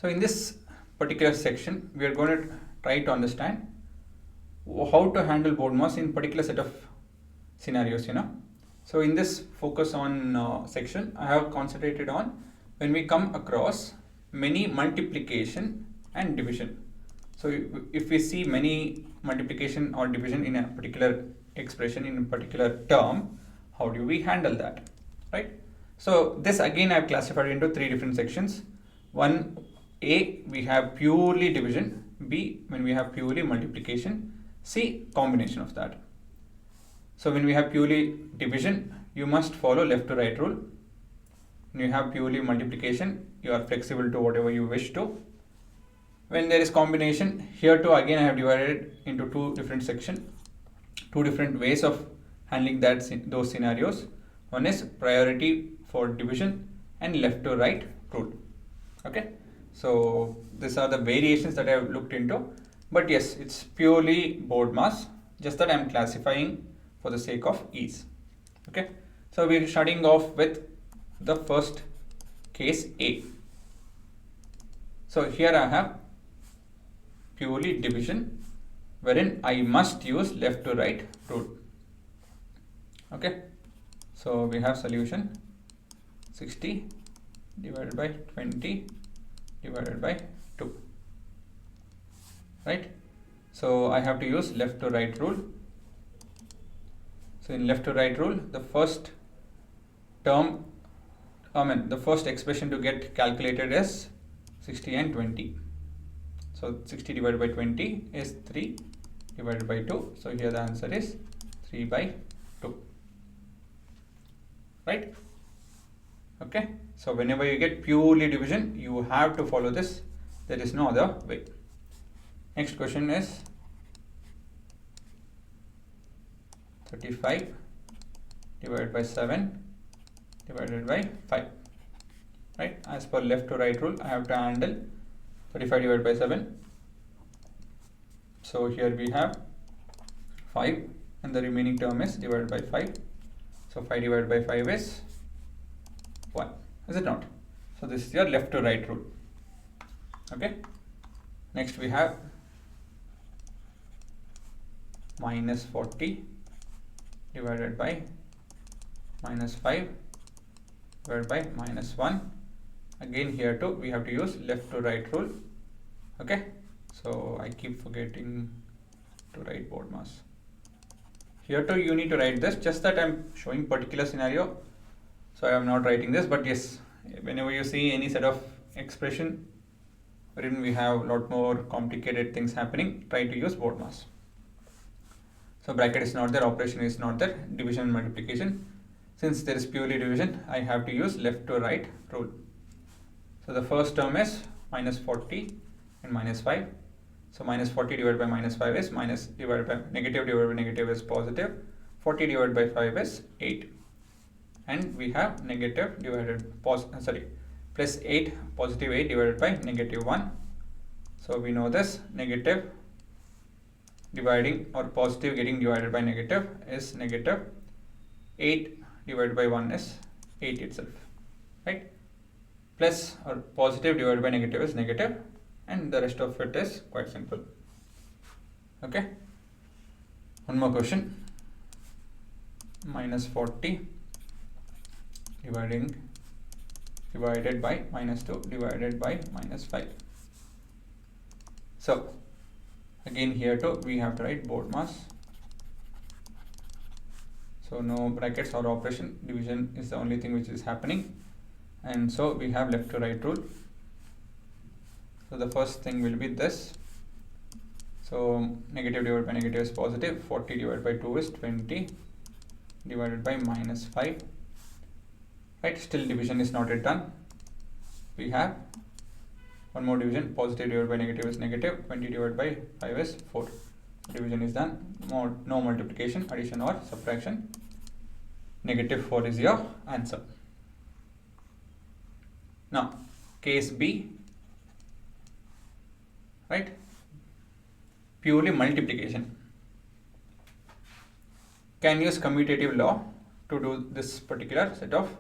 So in this particular section, we are going to try to understand how to handle BODMAS in particular set of scenarios, So in this focus on section, I have concentrated on when we come across many multiplication and division. So if we see many multiplication or division in a particular expression, in a particular term, how do we handle that, right? So this again I have classified into three different sections. One, A, we have purely division. B, when we have purely multiplication. C, combination of that. So when we have purely division, you must follow left to right rule. When you have purely multiplication, you are flexible to whatever you wish to. When there is combination, here too again I have divided into two different sections, two different ways of handling those scenarios. One is priority for division and left to right rule. Okay, so these are the variations that I have looked into, but yes, it's purely BODMAS, just that I am classifying for the sake of ease. Okay, so we are starting off with the first case A. So here I have purely division wherein I must use left to right rule. Okay, so we have solution 60 divided by 20 divided by 2, right? So I have to use left to right rule. So in left to right rule, the first term, the first expression to get calculated is 60 and 20. So 60 divided by 20 is 3 divided by 2. So here the answer is 3 by 2. Right? Okay. So whenever you get purely division, you have to follow this. There is no other way. Next question is 35 divided by 7 divided by 5. Right? As per left to right rule, I have to handle 35 divided by 7. So here we have 5 and the remaining term is divided by 5. So 5 divided by 5 is 1. Is it not? So this is your left to right rule. Okay. Next we have minus 40 divided by minus 5 divided by minus 1. Again here too we have to use left to right rule. Okay, so I keep forgetting to write BODMAS. Here too you need to write this, just that I'm showing particular scenario, so I am not writing this. But yes, whenever you see any set of expression wherein we have a lot more complicated things happening, try to use BODMAS. So bracket is not there, operation is not there, division and multiplication. Since there is purely division, I have to use left to right rule. So the first term is minus 40 and minus 5. So minus 40 divided by minus 5 is minus divided by negative is positive. 40 divided by 5 is 8. And we have negative divided plus 8, positive 8 divided by negative 1. So we know this negative dividing or positive getting divided by negative is negative. 8 divided by 1 is 8 itself, right? Plus or positive divided by negative is negative, and the rest of it is quite simple. Okay, one more question. Minus 40 divided by minus 2 divided by minus 5. So again here too we have to write BODMAS. So no brackets or operation, division is the only thing which is happening, and so we have left to right rule. So the first thing will be this. So negative divided by negative is positive. 40 divided by 2 is 20 divided by minus 5. Right, still division is not yet done. We have one more division. Positive divided by negative is negative. 20 divided by 5 is 4. Division is done. No multiplication, addition or subtraction. Negative 4 is your answer. Now case B, right? Purely multiplication. Can use commutative law to do this particular set of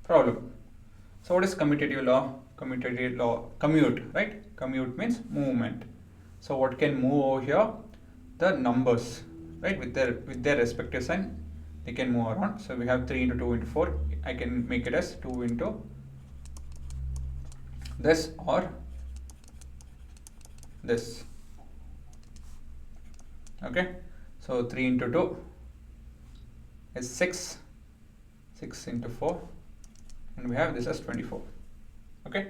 problem. So what is commutative law? commutative law, commute, right? Commute means movement. So what can move over here? The numbers, right? With their respective sign, they can move around. So we have 3 into 2 into 4. I can make it as 2 into this or this. Okay, so 3 into 2 is 6, 6 into 4, and we have this as 24. Okay,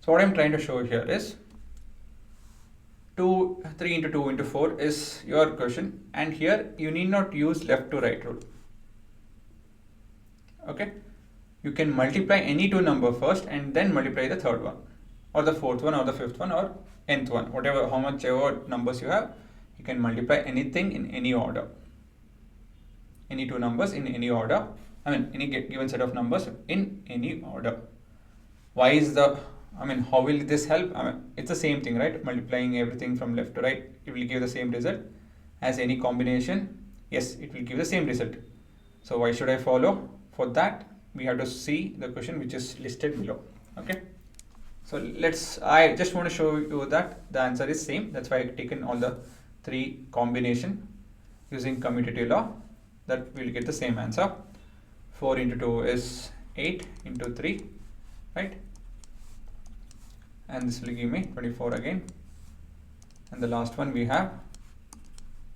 so what I'm trying to show here is 3 into 2 into 4 is your question, and here you need not use left to right rule. Okay, you can multiply any two number first and then multiply the third one or the fourth one or the fifth one or nth one, whatever, how much ever numbers you have, you can multiply anything in any order, any two numbers in any order, I mean any given set of numbers in any order. Why is how will this help? It's the same thing, right? Multiplying everything from left to right, it will give the same result as any combination. Yes, it will give the same result. So why should I follow? For that, we have to see the question which is listed below. Okay. So I just want to show you that the answer is same. That's why I've taken all the three combination using commutative law, that we'll get the same answer. 4 into 2 is 8 into 3, right? And this will give me 24 again. And the last one we have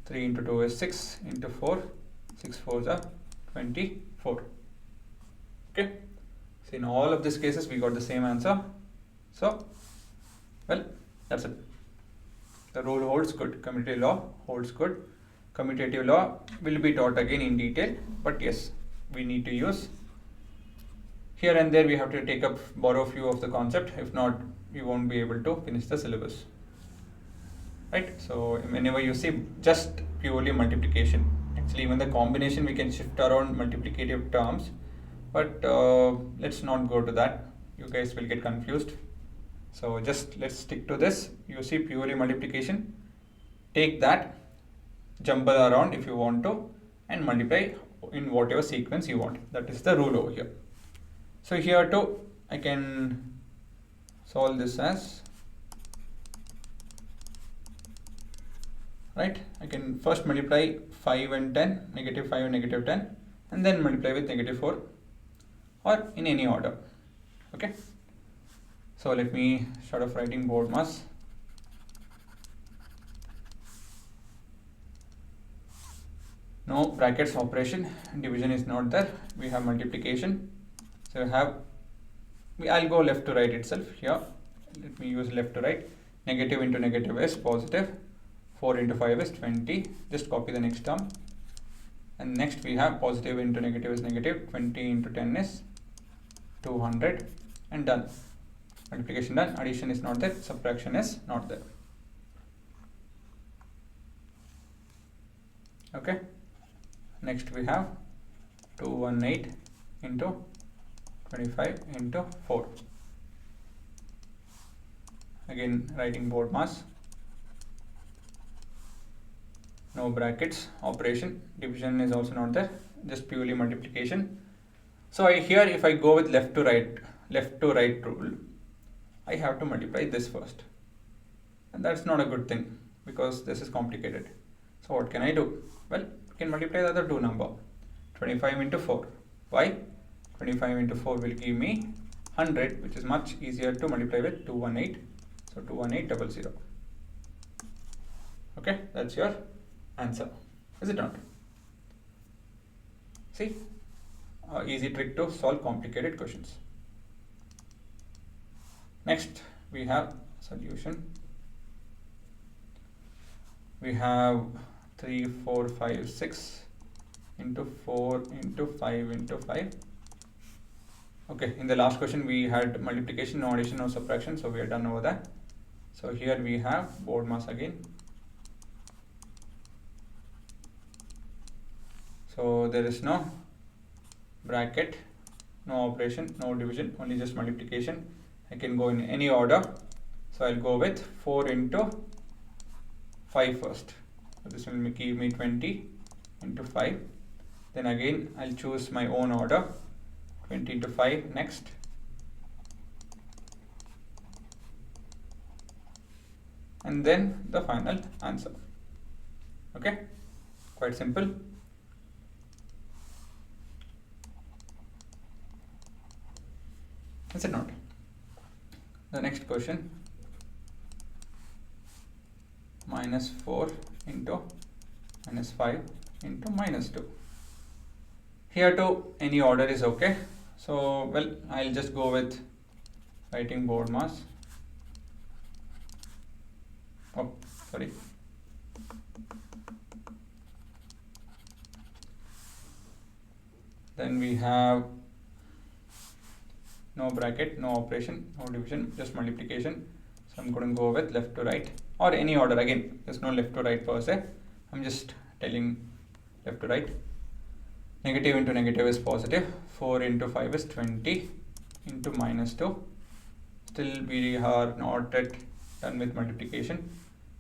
3 into 2 is 6 into 4, 6 4s are 24. Okay, so in all of these cases we got the same answer. So, well, that's it. The rule holds good, commutative law holds good. Commutative law will be taught again in detail, but yes, we need to use here and there, we have to borrow a few of the concept. If not, we won't be able to finish the syllabus, right? So whenever you see just purely multiplication, actually even the combination we can shift around multiplicative terms, but let's not go to that, you guys will get confused. So just let's stick to this. You see purely multiplication, take that, jumble around if you want to, and multiply in whatever sequence you want. That is the rule over here. So here too, I can solve this as, right? I can first multiply 5 and 10, negative 5 and negative 10, and then multiply with negative 4, or in any order. Okay. So let me start off writing BODMAS. No brackets operation, division is not there. We have multiplication. So I'll go left to right itself here. Let me use left to right. Negative into negative is positive. 4 into 5 is 20. Just copy the next term. And next we have positive into negative is negative. 20 into 10 is 200. And done. Multiplication done. Addition is not there. Subtraction is not there. Okay. Next we have 218 into 25 into 4. Again writing BODMAS. No brackets operation. Division is also not there. Just purely multiplication. So here if I go with left to right rule, I have to multiply this first. And that's not a good thing because this is complicated. So what can I do? Well, I can multiply the other two number. 25 into 4. Why? 25 into 4 will give me 100, which is much easier to multiply with 218. So 21800. Okay, that's your answer. Is it not? See, easy trick to solve complicated questions. Next, we have solution. We have 3, 4, 5, 6 into 4 into 5 into 5. Okay, in the last question we had multiplication, no addition, no subtraction, so we are done over that. So here we have BODMAS again. So there is no bracket, no operation, no division, only just multiplication. I can go in any order. So I'll go with 4 into 5 first. So this will give me 20 into 5. Then again I'll choose my own order. 20 into 5 next. and then the final answer. Okay, quite simple. Is it not? The next question, -4 into -5 into -2. Here too, any order is okay. So, well, I'll just go with writing board mass. Oh, sorry. Then we have no bracket, no operation, no division, just multiplication. So I'm going to go with left to right or any order. Again, there's no left to right per se. I'm just telling left to right. Negative into negative is positive. 4 into 5 is 20 into -2. Still we are not yet done with multiplication.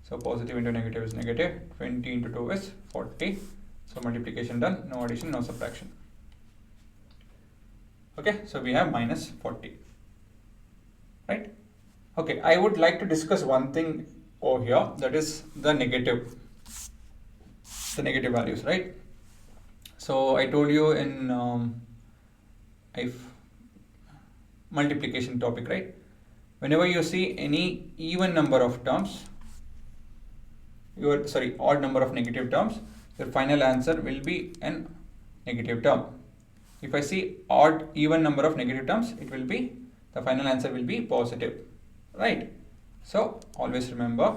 So positive into negative is negative. 20 into 2 is 40. So multiplication done, no addition, no subtraction. Okay, so we have -40, right? Okay, I would like to discuss one thing over here, that is the negative values, right? So I told you in if multiplication topic, right? Whenever you see any even number of terms, odd number of negative terms, your final answer will be an negative term. If I see odd even number of negative terms, the final answer will be positive, right? So always remember,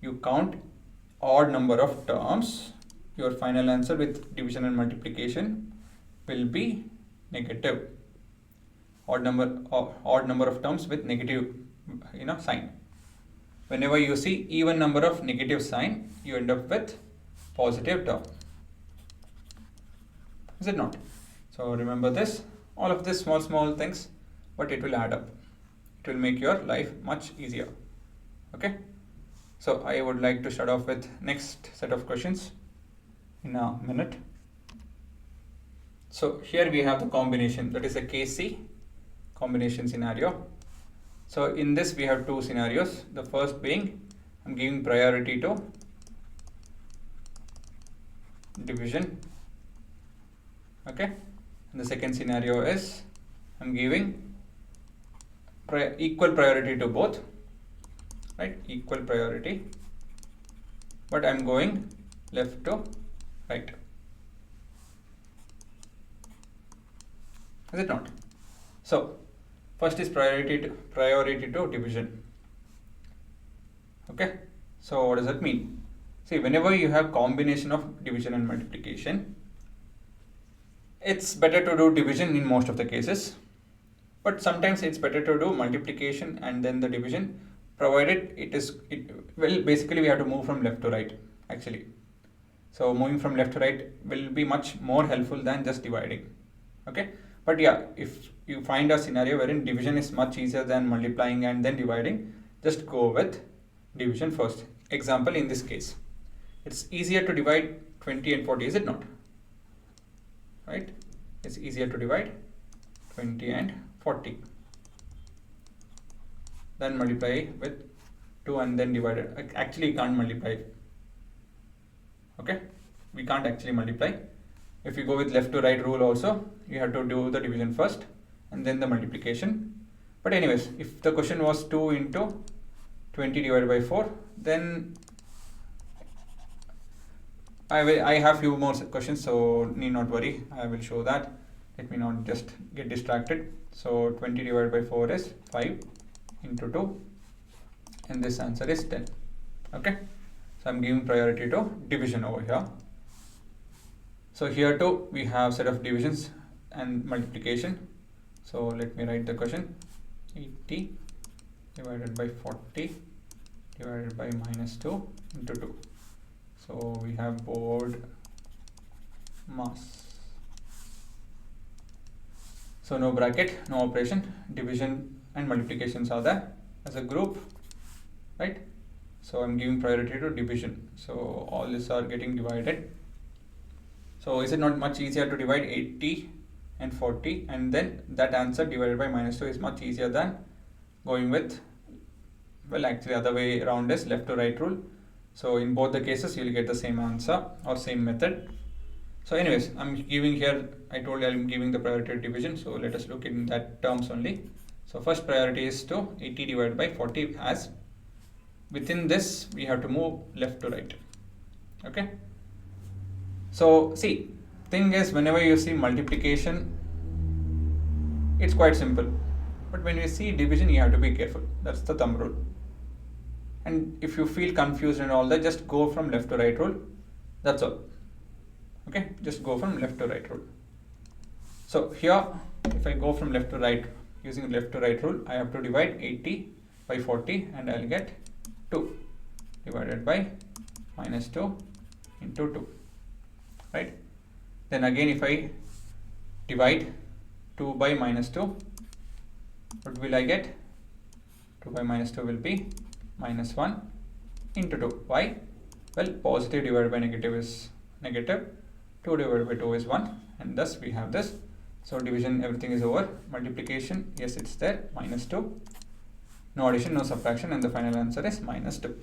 you count odd number of terms, your final answer with division and multiplication will be negative. Odd number of terms with negative sign. Whenever you see even number of negative sign, you end up with positive term. Is it not? So remember this, all of this small things, but it will add up. It will make your life much easier. Okay. So I would like to start off with next set of questions in a minute. So here we have the combination, that is a KC combination scenario. So in this we have two scenarios. The first being, I'm giving priority to division. Okay, and the second scenario is I'm giving equal priority to both, right? Equal priority, but I'm going left to right. Is it not? So first is priority to division. Okay, so what does that mean? See, whenever you have combination of division and multiplication, it's better to do division in most of the cases, but sometimes it's better to do multiplication and then the division, provided basically we have to move from left to right actually. So moving from left to right will be much more helpful than just dividing. Okay, but yeah, if you find a scenario wherein division is much easier than multiplying and then dividing, just go with division first. Example, in this case, it's easier to divide 20 and 40, is it not? Right, it's easier to divide 20 and 40 then multiply with 2 and then divide it. Actually, you can't multiply. Okay, we can't actually multiply. If you go with left to right rule also, you have to do the division first and then the multiplication. But anyways, if the question was 2 into 20 divided by 4, then I have few more questions, so need not worry, I will show that. Let me not just get distracted. So 20 divided by 4 is 5 into 2 and this answer is 10. Okay, so I'm giving priority to division over here. So here too we have set of divisions and multiplication. So let me write the question. 80 divided by 40 divided by -2 into 2. So we have board mass. So no bracket, no operation, division and multiplications are there as a group, right? So I'm giving priority to division. So all these are getting divided. So is it not much easier to divide 80 and 40 and then that answer divided by -2 is much easier than going with, well, actually other way around is left to right rule. So in both the cases you'll get the same answer or same method. So anyways, I'm giving here, I told you I'm giving the priority division, so let us look in that terms only. So first priority is to 80 divided by 40, as within this we have to move left to right. Okay, so see, thing is, whenever you see multiplication, it's quite simple, but when you see division you have to be careful. That's the thumb rule. And if you feel confused and all that, just go from left to right rule, that's all. Okay, just go from left to right rule. So here, if I go from left to right using left to right rule, I have to divide 80 by 40 and I'll get 2 divided by minus 2 into 2, right? Then again, if I divide 2 by minus 2, what will I get? 2 by minus 2 will be minus 1 into 2. Why? Well, positive divided by negative is negative, 2 divided by 2 is 1, and thus we have this. So division, everything is over. Multiplication, yes, it's there, minus 2. No addition, no subtraction, and the final answer is minus 2.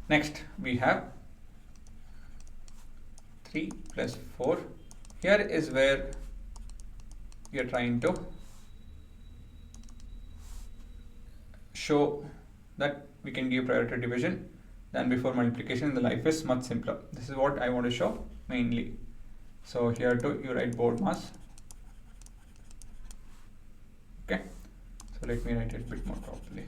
Next, we have 3 plus 4. Here is where we are trying to show that we can give priority division than before multiplication. The life is much simpler. This is what I want to show mainly. So here too you write BODMAS. Okay, so let me write it a bit more properly.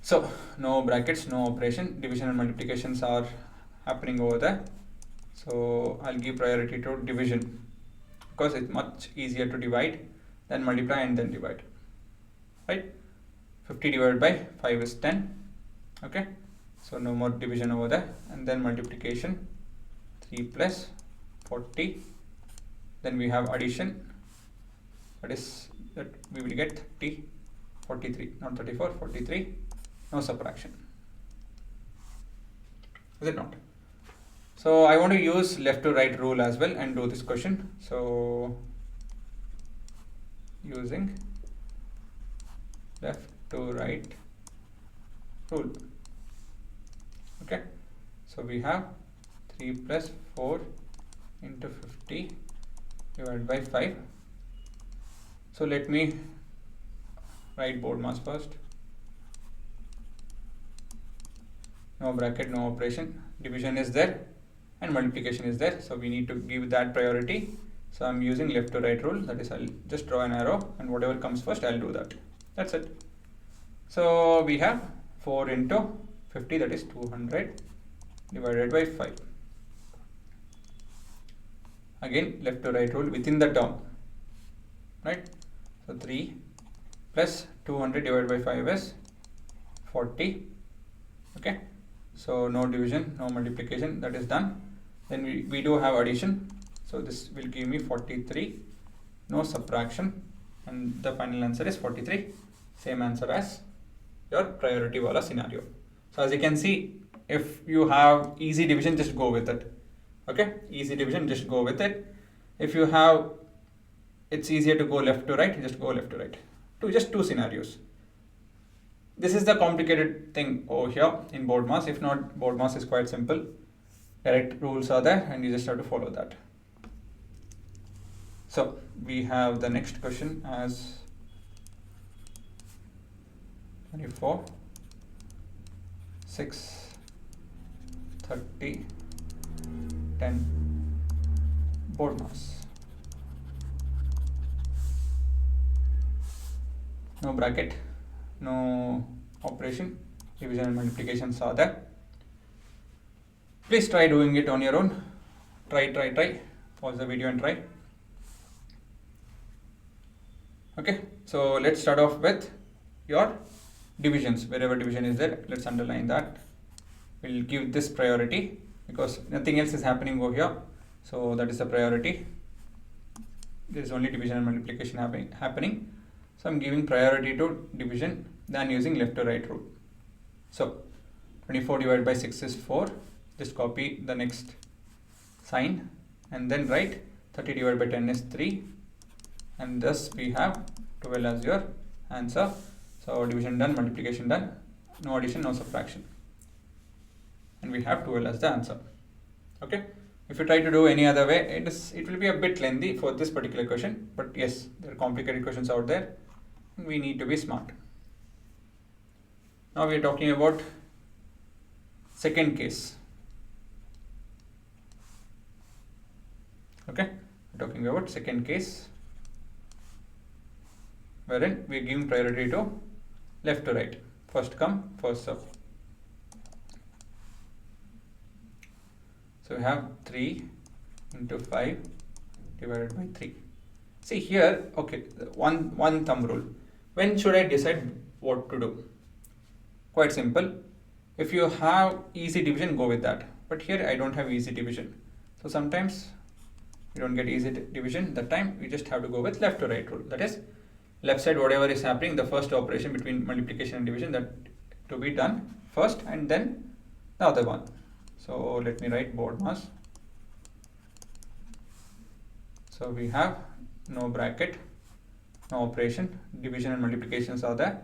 So no brackets, no operation, division and multiplications are happening over there. So I'll give priority to division because it's much easier to divide than multiply and then divide, right? 50 divided by 5 is 10. Okay, so no more division over there. And then multiplication, 3 plus 40. Then we have addition, that is that we will get 30, 43, not 34, 43. No subtraction, is it not? So I want to use left to right rule as well and do this question. So using left to right rule. Okay, so we have 3 plus 4 into 50 divided by 5. So let me write BODMAS first. No bracket, no operation, division is there and multiplication is there, so we need to give that priority. So I'm using left to right rule, that is I'll just draw an arrow and whatever comes first I'll do that. That's it. So we have 4 into 50, that is 200 divided by 5. Again left to right rule within the term, right? So 3 plus 200 divided by 5 is 40. Okay, so no division, no multiplication, that is done. Then we do have addition, so this will give me 43, no subtraction, and the final answer is 43. Same answer as your priority wala scenario. So as you can see, if you have easy division, just go with it. Okay, easy division, just go with it. If you have, it's easier to go left to right, just go left to right. Just two scenarios. This is the complicated thing over here in BODMAS. If not, BODMAS is quite simple. Direct rules are there and you just have to follow that. So we have the next question as 24, 6, 30, 10, BODMAS. No bracket, no operation, division and multiplications are there. Please try doing it on your own. Try. Pause the video and try. Okay, so let's start off with your divisions. Wherever division is there, let's underline that. We'll give this priority because nothing else is happening over here. So that is the priority. There is only division and multiplication happening. So I'm giving priority to division than using left to right rule. So 24 divided by 6 is 4. Just copy the next sign, and then write 30 divided by 10 is 3, and thus we have 12 as your answer. So division done, multiplication done, no addition, no subtraction, and we have 12 as the answer. Okay. If you try to do any other way, it will be a bit lengthy for this particular question, but yes, there are complicated questions out there. We need to be smart. Now we are talking about second case. Okay, we're talking about second case, wherein we are giving priority to left to right, first come, first serve. So we have 3 into 5 divided by 3. See here, okay, one thumb rule. When should I decide what to do? Quite simple. If you have easy division, go with that. But here I don't have easy division. So sometimes you don't get easy division. That time we just have to go with left to right rule. That is, left side whatever is happening, the first operation between multiplication and division, that to be done first, and then the other one. So let me write BODMAS. So we have no bracket, no operation, division and multiplications are there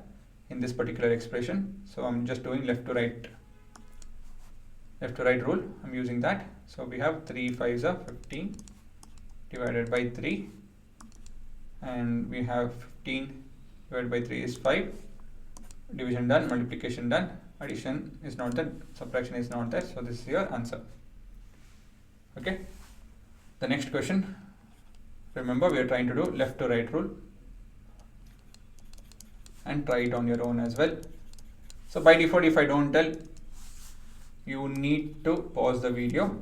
in this particular expression. So I'm just doing left to right rule. I'm using that. So we have 3 5s are 15 divided by 3, and we have 15 divided by 3 is 5. Division done, multiplication done, addition is not there, subtraction is not there, so this is your answer. Okay, the next question, remember we are trying to do left to right rule, and try it on your own as well. So by default, if I don't tell, you need to pause the video.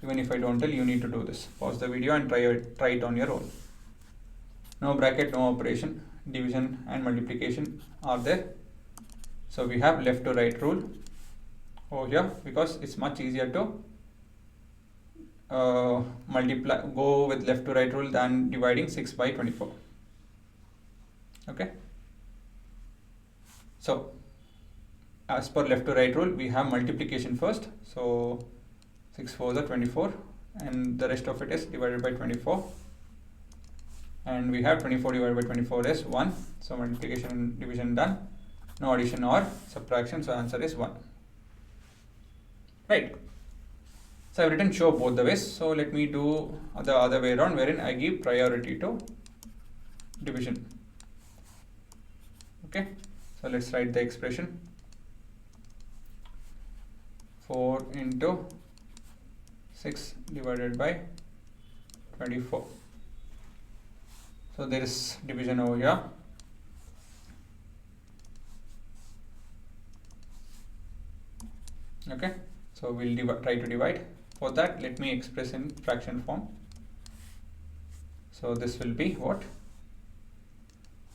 Even if I don't tell, you need to do this. Pause the video and try it on your own. No bracket, no operation, division and multiplication are there. So we have left to right rule over here, because it's much easier to go with left to right rule than dividing 6 by 24. Okay. So as per left to right rule, we have multiplication first. So 6 4s are 24, and the rest of it is divided by 24. And we have 24 divided by 24 is 1. So multiplication and division done. No addition or subtraction. So answer is 1. Right. So I've written show both the ways. So let me do the other way around, wherein I give priority to division. Okay. So let's write the expression. 4 into 6 divided by 24. So there is division over here. Okay, so we'll try to divide. For that, let me express in fraction form. So this will be what?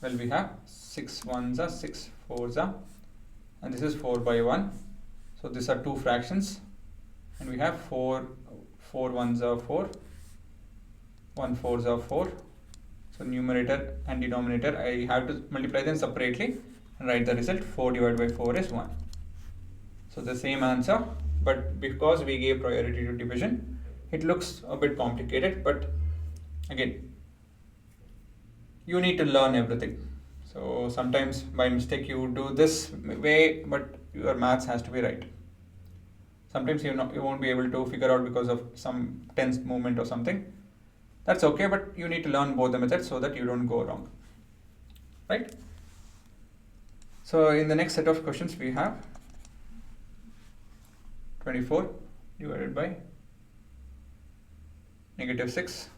Well, we have 6 1s are 6 4s are, and this is 4 by 1. So these are two fractions, and we have 4 1s are 4, 1 4s are 4. So numerator and denominator, I have to multiply them separately and write the result. 4 divided by 4 is 1. So the same answer, but because we gave priority to division, it looks a bit complicated, but again, you need to learn everything. So sometimes by mistake you do this way, but your maths has to be right. Sometimes you won't be able to figure out because of some tense movement or something. That's okay, but you need to learn both the methods so that you don't go wrong. Right? So in the next set of questions we have 24 divided by -6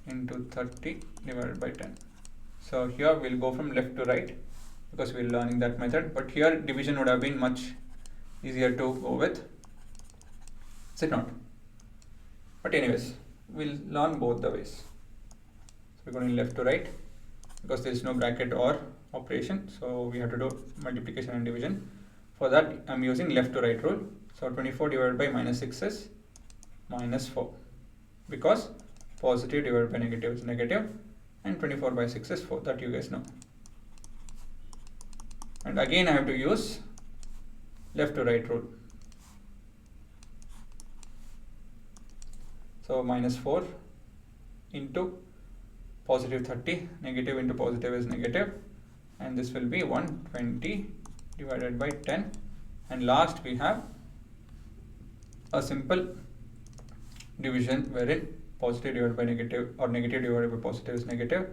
into 30 divided by 10. So here we'll go from left to right because we're learning that method, but here division would have been much easier to go with. Is it not? But anyways, we'll learn both the ways. So we're going left to right because there is no bracket or operation, so we have to do multiplication and division. For that, I'm using left to right rule. So 24 divided by -6 is -4, because positive divided by negative is negative, and 24 by 6 is 4. That you guys know. And again, I have to use left to right rule. So minus 4 into positive 30, negative into positive is negative, and this will be 120 divided by 10, and last we have a simple division wherein positive divided by negative or negative divided by positive is negative,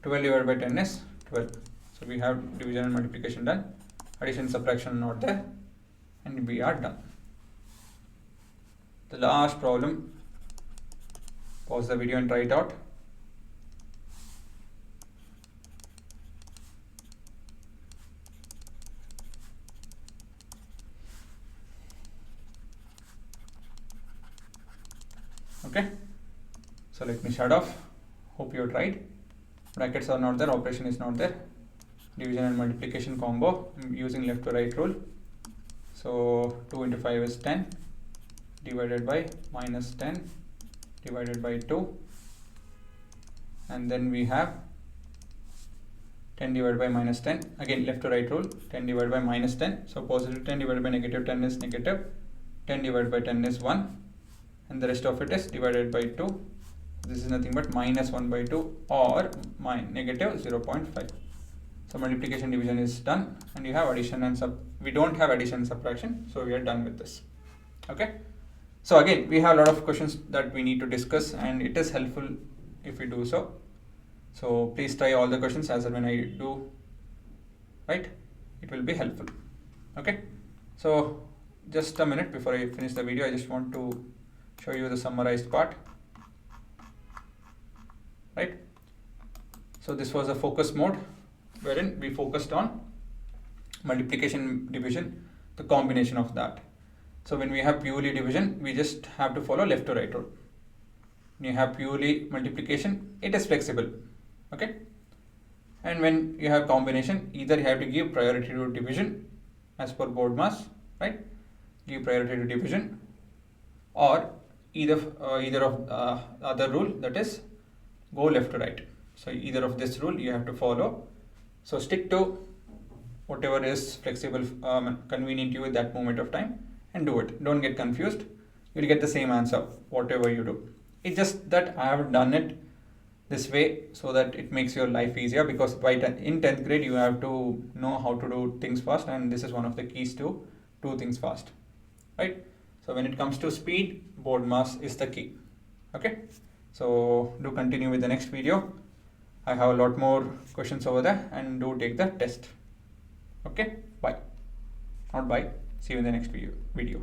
12 divided by 10 is 12. So we have division and multiplication done, addition subtraction not there, and we are done. The last problem, pause the video and try it out. Okay, so let me shut off. Hope you tried. Brackets are not there, operation is not there. Division and multiplication combo, I'm using left to right rule. So 2 into 5 is 10 divided by minus 10 divided by 2, and then we have 10 divided by minus 10, again left to right rule, 10 divided by minus 10, so positive 10 divided by negative 10 is negative, 10 divided by 10 is 1, and the rest of it is divided by 2. This is nothing but minus 1 by 2 or negative 0.5. So multiplication division is done, and you have addition and we don't have addition and subtraction, so we are done with this. Okay, so again we have a lot of questions that we need to discuss, and it is helpful if we do so. So please try all the questions as and when I do, right? It will be helpful. Okay, so just a minute before I finish the video, I just want to show you the summarized part, right? So this was a focus mode wherein we focused on multiplication division, the combination of that. So when we have purely division, we just have to follow left to right rule. When you have purely multiplication, it is flexible. Okay, and when you have combination, either you have to give priority to division as per BODMAS, right? Give priority to division, or either of other rule, that is go left to right. So either of this rule you have to follow. So stick to whatever is flexible, convenient to you at that moment of time, and do it. Don't get confused. You'll get the same answer whatever you do. It's just that I have done it this way so that it makes your life easier, because in 10th grade you have to know how to do things fast, and this is one of the keys to do things fast, right? So when it comes to speed, BODMAS is the key. Okay, so do continue with the next video. I have a lot more questions over there, and do take the test. Okay, bye. Not bye. See you in the next video.